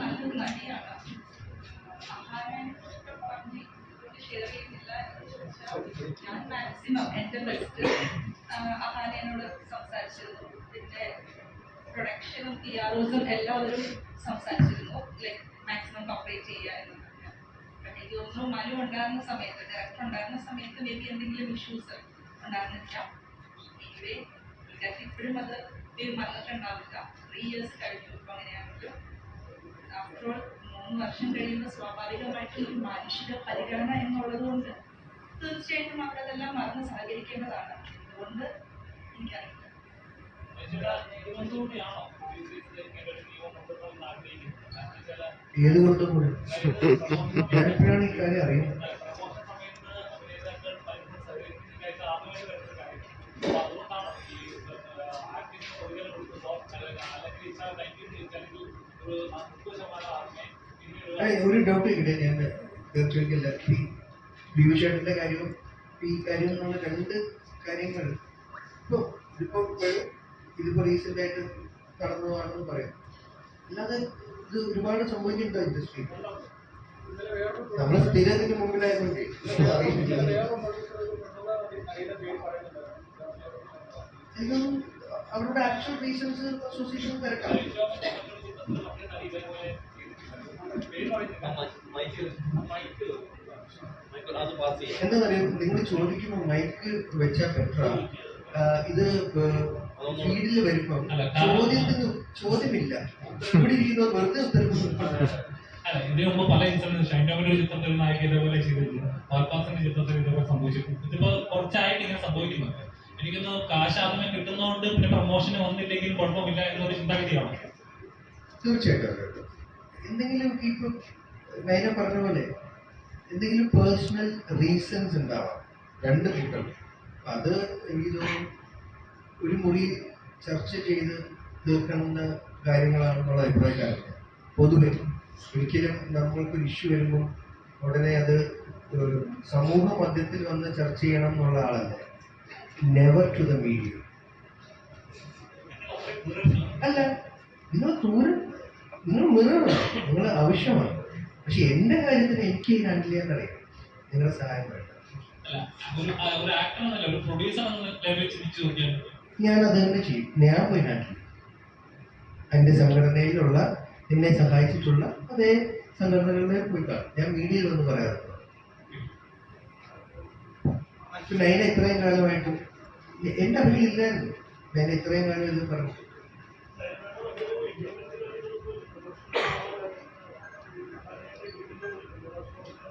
നല്ലൊരു നടിയാണ്. ആഹാരത്തെക്കുറിച്ചൊക്കെ പറഞ്ഞ് ഷെയർ ചെയ്യുന്നില്ല എന്ന് ചോദിച്ചാൽ ഞാൻ മാക്സിമം എൻ്റെ ബെസ്റ്റ് അഹാനയോട് സംസാരിച്ചിരുന്നു. പിന്നെ പ്രൊഡക്ഷനും PROസും എല്ലാവരും സംസാരിച്ചിരുന്നു. ലൈക്ക് മാക്സിമം കംപ്ലീറ്റ് ചെയ്യുക എന്ന് പറഞ്ഞു. എനിക്ക് തോന്നുന്നു മനു ഉണ്ടായിരുന്ന സമയത്ത്, ഡയറക്ടർ ഉണ്ടായിരുന്ന സമയത്ത് മേ ബി എന്തെങ്കിലും ഇഷ്യൂസ് ഉണ്ടായിരുന്നില്ല. എനിവേ പുള്ളിക്കാർക്ക് ഇപ്പോഴും അത് മറന്നിട്ടുണ്ടാവില്ല. 3 years കഴിഞ്ഞു. ഇപ്പം അങ്ങനെയാണെങ്കിലും ആഫ്റ്റർ ഓൾ 3 വർഷം കഴിയുമ്പോൾ സ്വാഭാവികമായിട്ടും ഒരു മാനുഷിക പരിഗണന എന്നുള്ളത് കൊണ്ട് തീർച്ചയായിട്ടും അവരതെല്ലാം മറന്ന് സഹകരിക്കേണ്ടതാണ്. അതുകൊണ്ട് എനിക്കറിയില്ല. ഏതുകൊണ്ടും കൂടെ ഞാനിപ്പോഴാണ് ഈ കാര്യം അറിയുന്നത്. ഒരു ഡൗട്ട് കിട്ടിയ ഞാൻ തീർച്ചയായിട്ടില്ല. ഈ ബിബിഷേട്ടൻ്റെ കാര്യവും ഈ കാര്യം എന്നുള്ള 2 കാര്യങ്ങൾ ഇതിപ്പോ റീസെന്റ് ആയിട്ട് കടന്നതാണെന്ന് പറയാം. അല്ലാതെ ഇത് ഒരുപാട് സംഭവിച്ചിട്ടുണ്ടോ ഇൻഡസ്ട്രി? നമ്മൾ സ്ഥിരത്തിന് മുമ്പിലായതുകൊണ്ട് എനിക്കൊന്നും അവരുടെ ആക്ച്വൽ റീസൺസ് അസോസിയേഷൻ തിരക്കാം. എന്താണെന്നറിയാം, നിങ്ങൾ ചോദിക്കുമ്പോൾ മൈക്ക് വെച്ചാൽ ബെറ്ററാണ്. ഇത് ഫീൽഡിൽ വരുമ്പം ചോദ്യമില്ല, ഇവിടെ ഇരിക്കുന്നത് വെറുതെ ഇതിനു മുമ്പ് പല ഇൻസിഡൻസ് ഷൈൻഡോമിന്റെ ചിത്രത്തിൽ നായിക ഇതേപോലെ ചെയ്തിട്ടുണ്ട്, പാൽപാസിന്റെ ചിത്രത്തിൽ ഇതേപോലെ സംഭവിച്ചിട്ടുണ്ട്. ഇതിപ്പോ കുറച്ചായിട്ട് ഇങ്ങനെ സംഭവിക്കുന്നുണ്ട്. എനിക്കൊന്ന് കാശ് ആദ്യമേ കിട്ടുന്നതുകൊണ്ട് പിന്നെ പ്രൊമോഷന് വന്നില്ലെങ്കിൽ കുഴപ്പമില്ല എന്നൊരു ചിന്താഗതിയാണ്. തീർച്ചയായിട്ടും എന്തെങ്കിലും ഇപ്പൊ നൈന പറഞ്ഞ പോലെ എന്തെങ്കിലും പേഴ്സണൽ റീസൺസ് ഉണ്ടാവാം 2 കൂട്ടം. അത് എനിക്ക് തോന്നുന്നു ഒരു മുറി ചർച്ച ചെയ്ത് തീർക്കേണ്ട കാര്യങ്ങളാണെന്നുള്ള അഭിപ്രായക്കാരുണ്ട് പൊതുവെ. ഒരിക്കലും നമ്മൾക്കൊരു ഇഷ്യൂ വരുമ്പോൾ ഉടനെ അത് സമൂഹ മധ്യത്തിൽ വന്ന് ചർച്ച ചെയ്യണം എന്നുള്ള ആളല്ല. Never to the media. അല്ല, നിങ്ങൾ നിങ്ങൾ മിററാണ്, നിങ്ങൾ ആവശ്യമാണ്. പക്ഷെ എൻ്റെ കാര്യത്തിന് എനിക്ക് ഹാൻഡിൽ ചെയ്യാന്നറിയാം. നിങ്ങളുടെ സഹായം വേണ്ട. ഞാൻ അത് തന്നെ ചെയ്യും. ഞാൻ പോയി ഹാൻഡിൽ ചെയ്യും. എൻ്റെ സംഘടനയിലുള്ള എന്നെ സഹായിച്ചിട്ടുള്ള അതേ സംഘടനകളിലെ പോയി കാണും. ഞാൻ മീഡിയയിൽ ഒന്നും പറയാറുണ്ട്. പിന്നെ അതിനെ ഇത്രയും കാലമായിട്ടും എൻ്റെ അറിവില്ലായിരുന്നു. ഞാൻ ഇത്രയും കാലം ഇത് പറഞ്ഞു.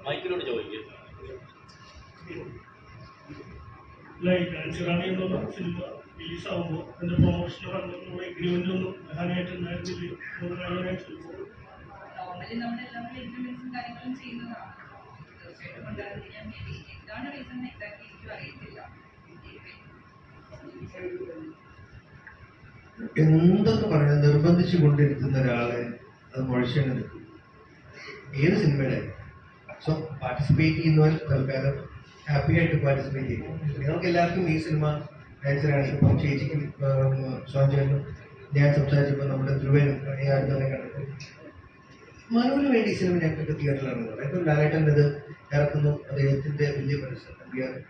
മൈക്കിനോട് ചോദിക്കും. ചിറാണിയുള്ള സിനിമ റിലീസാകുമ്പോൾ അതിന്റെ പ്രൊമോഷന് പറഞ്ഞ എഗ്രിമെന്റ് ഒന്നും പ്രധാനമായിട്ടുണ്ടായിരുന്നില്ല. നോർമലി നമ്മളെല്ലാം എഗ്രിമെന്റ്സും കാര്യങ്ങളും ചെയ്യുന്നതാണ്. തീർച്ചയായിട്ടും ഉണ്ടായിരുന്നില്ല. മേ ബി എന്താണ് റീസൺ എക്സാക്ട്ലി എനിക്കും അറിയത്തില്ല. എന്തൊക്കെ പറയാൻ നിർബന്ധിച്ചു കൊണ്ടിരുത്തുന്ന ഒരാളെ അത് മുഴച്ചാൽ നിൽക്കും. ഏത് സിനിമയുടെ സോ പാർട്ടിസിപ്പേറ്റ് ചെയ്യുന്നവർ തൽക്കാലം ഹാപ്പി ആയിട്ട് പാർട്ടിസിപ്പേറ്റ് ചെയ്യും. നിങ്ങൾക്ക് എല്ലാവർക്കും ഈ സിനിമ ഡാൻസറാണ്. ഇപ്പം ചേച്ചിക്കും സ്വാഞ്ചനും ഞാൻ സംസാരിച്ചപ്പോൾ നമ്മുടെ ധ്രുവനും ഞാൻ തന്നെ കണ്ടപ്പോൾ മനുവിന് വേണ്ടി ഈ സിനിമ ഞങ്ങൾക്ക് തിയേറ്ററിലാണ്. ഇപ്പം ലാലേട്ടൻ്റെ ഇത് ഇറക്കുന്നു. അദ്ദേഹത്തിൻ്റെ വലിയ പരിശ്രമം.